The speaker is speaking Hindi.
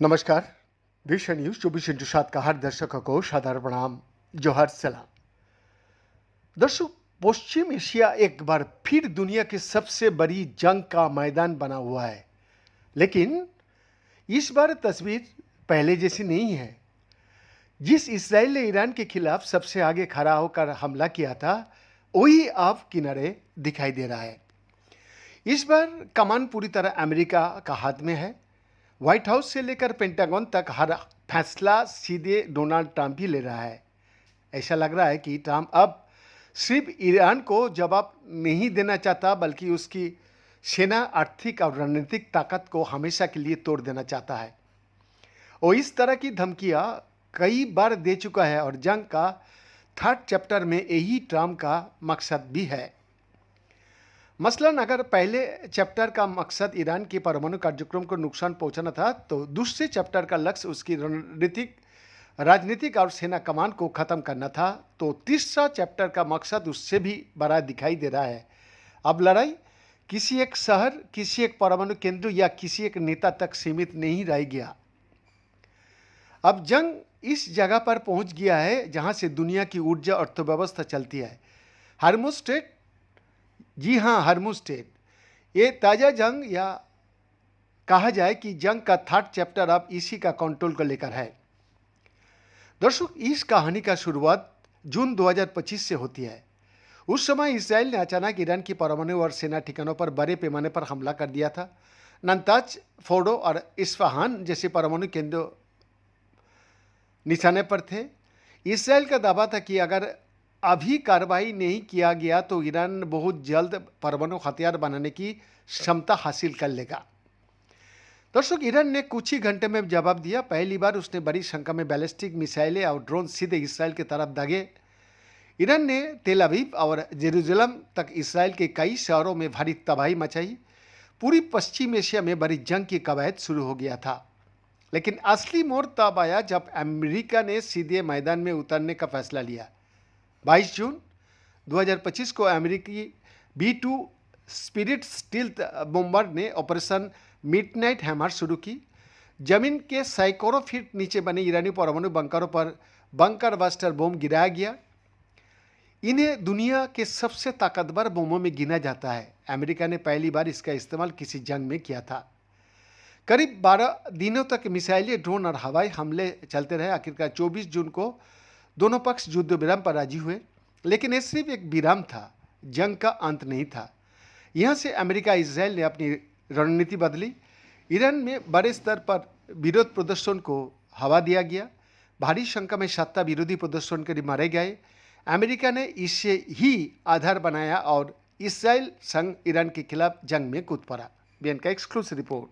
नमस्कार। विश्व न्यूज 24/7 का हर दर्शकों को सादर प्रणाम, जोहार सलाम। दर्शक, पश्चिम एशिया एक बार फिर दुनिया की सबसे बड़ी जंग का मैदान बना हुआ है, लेकिन इस बार तस्वीर पहले जैसी नहीं है। जिस इसराइल ने ईरान के खिलाफ सबसे आगे खड़ा होकर हमला किया था, वही अब किनारे दिखाई दे रहा है। इस बार कमान पूरी तरह अमेरिका का हाथ में है। व्हाइट हाउस से लेकर पेंटागन तक हर फैसला सीधे डोनाल्ड ट्रंप ही ले रहा है। ऐसा लग रहा है कि ट्रंप अब सिर्फ ईरान को जवाब नहीं देना चाहता, बल्कि उसकी सेना, आर्थिक और रणनीतिक ताकत को हमेशा के लिए तोड़ देना चाहता है। वो इस तरह की धमकियां कई बार दे चुका है और जंग का 3rd चैप्टर में यही ट्रंप का मकसद भी है। मसलन अगर पहले चैप्टर का मकसद ईरान के परमाणु कार्यक्रम को नुकसान पहुंचाना था, तो दूसरे चैप्टर का लक्ष्य उसकी राजनीतिक और सेना कमान को खत्म करना था। तो तीसरा चैप्टर का मकसद उससे भी बड़ा दिखाई दे रहा है। अब लड़ाई किसी एक शहर, किसी एक परमाणु केंद्र या किसी एक नेता तक सीमित नहीं रह गया। अब जंग इस जगह पर पहुंच गया है जहां से दुनिया की ऊर्जा अर्थव्यवस्था चलती है। हार्मुज स्ट्रेट, जी हाँ, हार्मुज स्ट्रेट। ये ताज़ा जंग, या कहा जाए कि जंग का 3rd चैप्टर अब इसी का कंट्रोल को लेकर है। दर्शक, इस कहानी का शुरुआत जून 2025 से होती है। उस समय इसराइल ने अचानक ईरान की परमाणु और सेना ठिकानों पर बड़े पैमाने पर हमला कर दिया था। नतांज, फोर्डो और इस्फहान जैसे परमाणु केंद्र निशाने पर थे। इसराइल का दावा था कि अगर अभी कार्रवाई नहीं किया गया तो ईरान बहुत जल्द परमाणु हथियार बनाने की क्षमता हासिल कर लेगा। दर्शक, ईरान ने कुछ ही घंटे में जवाब दिया। पहली बार उसने बड़ी संख्या में बैलिस्टिक मिसाइलें और ड्रोन सीधे इसराइल की तरफ दागे। ईरान ने तेल अवीव और जेरूसलम तक इसराइल के कई शहरों में भारी तबाही मचाई। पूरी पश्चिम एशिया में बड़ी जंग की कवायद शुरू हो गया था। लेकिन असली मोड़ तब आया जब अमेरिका ने सीधे मैदान में उतरने का फैसला लिया। 22 जून 2025 को अमेरिकी B-2 स्पिरिट स्टील्थ बॉम्बर ने ऑपरेशन मिडनाइट हैमर शुरू की। जमीन के सैकड़ों फीट नीचे बने ईरानी परमाणु बंकरों पर बंकर बस्टर बम गिराया गया। इन्हें दुनिया के सबसे ताकतवर बमों में गिना जाता है। अमेरिका ने पहली बार इसका इस्तेमाल किसी जंग में किया था। करीब 12 दिनों तक मिसाइलें, ड्रोन और हवाई हमले चलते रहे। आखिरकार 24 जून को दोनों पक्ष युद्ध विराम पर राजी हुए, लेकिन यह सिर्फ एक विराम था, जंग का अंत नहीं था। यहाँ से अमेरिका, इजराइल ने अपनी रणनीति बदली। ईरान में बड़े स्तर पर विरोध प्रदर्शन को हवा दिया गया। भारी संख्या में सत्ता विरोधी प्रदर्शनकारी मारे गए। अमेरिका ने इसे ही आधार बनाया और इसराइल संग ईरान के खिलाफ जंग में कूद पड़ा। बीएन का एक्सक्लूसिव रिपोर्ट।